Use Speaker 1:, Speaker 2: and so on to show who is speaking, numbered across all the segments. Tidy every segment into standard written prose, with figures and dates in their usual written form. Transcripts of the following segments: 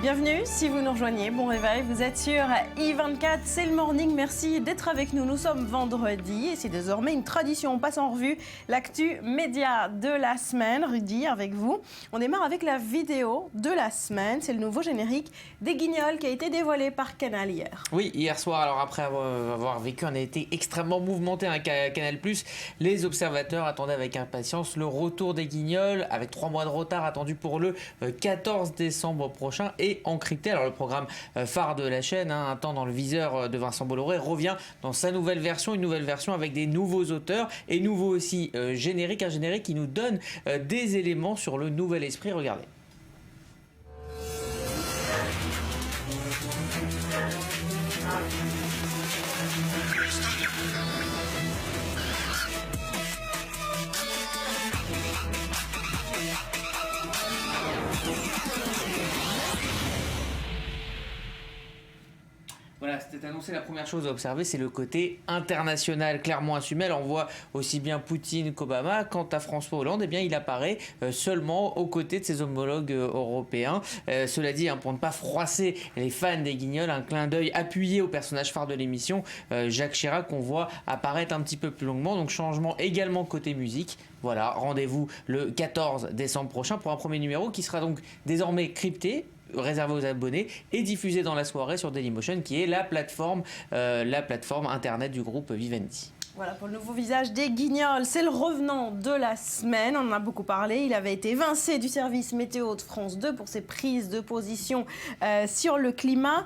Speaker 1: Bienvenue si vous nous rejoignez, bon réveil, vous êtes sur i24, c'est le morning, merci d'être avec nous. Nous sommes vendredi et c'est désormais une tradition, on passe en revue l'actu média de la semaine. Rudy, avec vous, on démarre avec la vidéo de la semaine, c'est le nouveau générique des Guignols qui a été dévoilé par Canal hier.
Speaker 2: Oui, hier soir, alors après avoir vécu un été extrêmement mouvementé à Canal+, les observateurs attendaient avec impatience le retour des Guignols, avec 3 mois de retard attendu pour le 14 décembre prochain et encrypté. Alors le programme phare de la chaîne, un temps dans le viseur de Vincent Bolloré, revient dans sa nouvelle version, une nouvelle version avec des nouveaux auteurs et nouveau aussi générique, un générique qui nous donne des éléments sur le nouvel esprit. Regardez. Voilà, c'était annoncé. La première chose à observer, c'est le côté international, clairement assumé. Alors, on voit aussi bien Poutine qu'Obama. Quant à François Hollande, eh bien, il apparaît seulement aux côtés de ses homologues européens. Cela dit, pour ne pas froisser les fans des Guignols, un clin d'œil appuyé au personnage phare de l'émission, Jacques Chirac, qu'on voit apparaître un petit peu plus longuement. Donc, changement également côté musique. Voilà, rendez-vous le 14 décembre prochain pour un premier numéro qui sera donc désormais crypté, réservé aux abonnés et diffusé dans la soirée sur Dailymotion, qui est la plateforme internet du groupe Vivendi.
Speaker 1: Voilà pour le nouveau visage des Guignols, c'est le revenant de la semaine, on en a beaucoup parlé, il avait été évincé du service météo de France 2 pour ses prises de position sur le climat.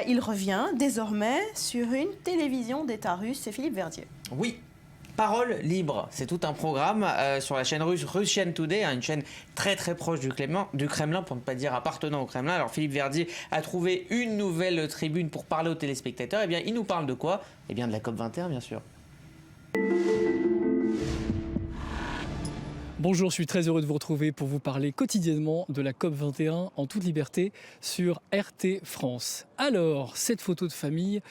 Speaker 1: Il revient désormais sur une télévision d'État russe, c'est Philippe Verdier.
Speaker 2: Oui. Parole libre, c'est tout un programme sur la chaîne russe Russian Today, une chaîne très proche du Kremlin, pour ne pas dire appartenant au Kremlin. Alors Philippe Verdier a trouvé une nouvelle tribune pour parler aux téléspectateurs. Eh bien, il nous parle de quoi? Eh bien, de la COP21, bien sûr.
Speaker 3: Bonjour, je suis très heureux de vous retrouver pour vous parler quotidiennement de la COP21 en toute liberté sur RT France. Alors, cette photo de famille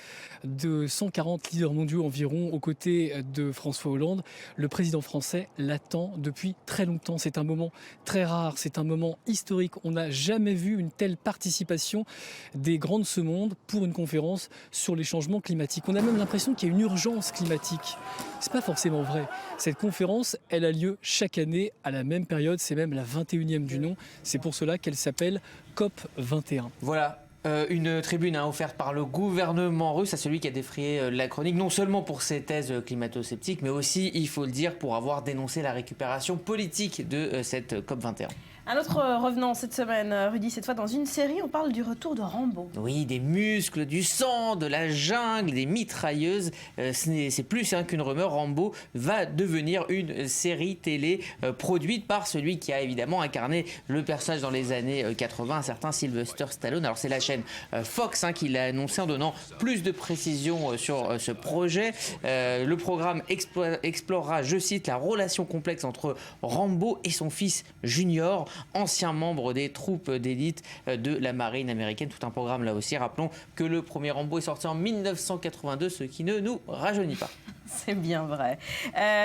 Speaker 3: de 140 leaders mondiaux environ aux côtés de François Hollande, le président français l'attend depuis très longtemps. C'est un moment très rare, c'est un moment historique. On n'a jamais vu une telle participation des grands de ce monde pour une conférence sur les changements climatiques. On a même l'impression qu'il y a une urgence climatique. C'est pas forcément vrai. Cette conférence, elle a lieu chaque année à la même période, c'est même la 21e du nom. C'est pour cela qu'elle s'appelle COP21.
Speaker 2: Voilà. Une tribune offerte par le gouvernement russe à celui qui a défrayé la chronique, non seulement pour ses thèses climato-sceptiques, mais aussi, il faut le dire, pour avoir dénoncé la récupération politique de cette COP21. Un
Speaker 1: autre revenant cette semaine, Rudy, cette fois dans une série, on parle du retour de Rambo.
Speaker 2: Oui, des muscles, du sang, de la jungle, des mitrailleuses. C'est plus qu'une rumeur. Rambo va devenir une série télé produite par celui qui a évidemment incarné le personnage dans les années 80, un certain Sylvester Stallone. Alors c'est la chaîne Fox qui l'a annoncé en donnant plus de précisions sur ce projet. Le programme explorera, je cite, la relation complexe entre Rambo et son fils Junior, ancien membre des troupes d'élite de la marine américaine. Tout un programme là aussi. Rappelons que le premier Rambo est sorti en 1982, ce qui ne nous rajeunit pas.
Speaker 1: C'est bien vrai.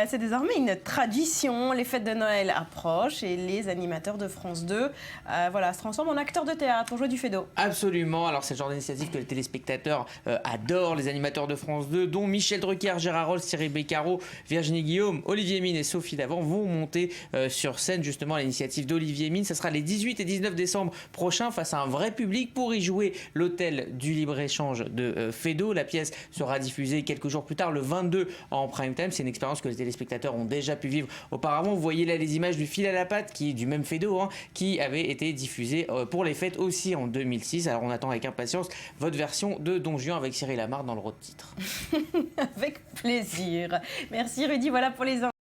Speaker 1: C'est désormais une tradition. Les fêtes de Noël approchent et les animateurs de France 2 se transforment en acteurs de théâtre pour jouer du fado.
Speaker 2: Absolument. Alors c'est le genre d'initiative que les téléspectateurs adorent. Les animateurs de France 2, dont Michel Drucker, Gérard Rolls, Thierry Beccaro, Virginie Guillaume, Olivier Mine et Sophie Davant, vont monter sur scène justement à l'initiative d'Olivier Mine. Ça sera les 18 et 19 décembre prochains face à un vrai public pour y jouer l'hôtel du libre-échange de Feydeau. La pièce sera diffusée quelques jours plus tard, le 22 en prime time. C'est une expérience que les téléspectateurs ont déjà pu vivre auparavant. Vous voyez là les images du fil à la patte, qui est du même Feydeau, qui avait été diffusé pour les fêtes aussi en 2006. Alors on attend avec impatience votre version de Don Juan avec Cyril Amar dans le rôle de titre.
Speaker 1: Avec plaisir. Merci Rudy, voilà pour les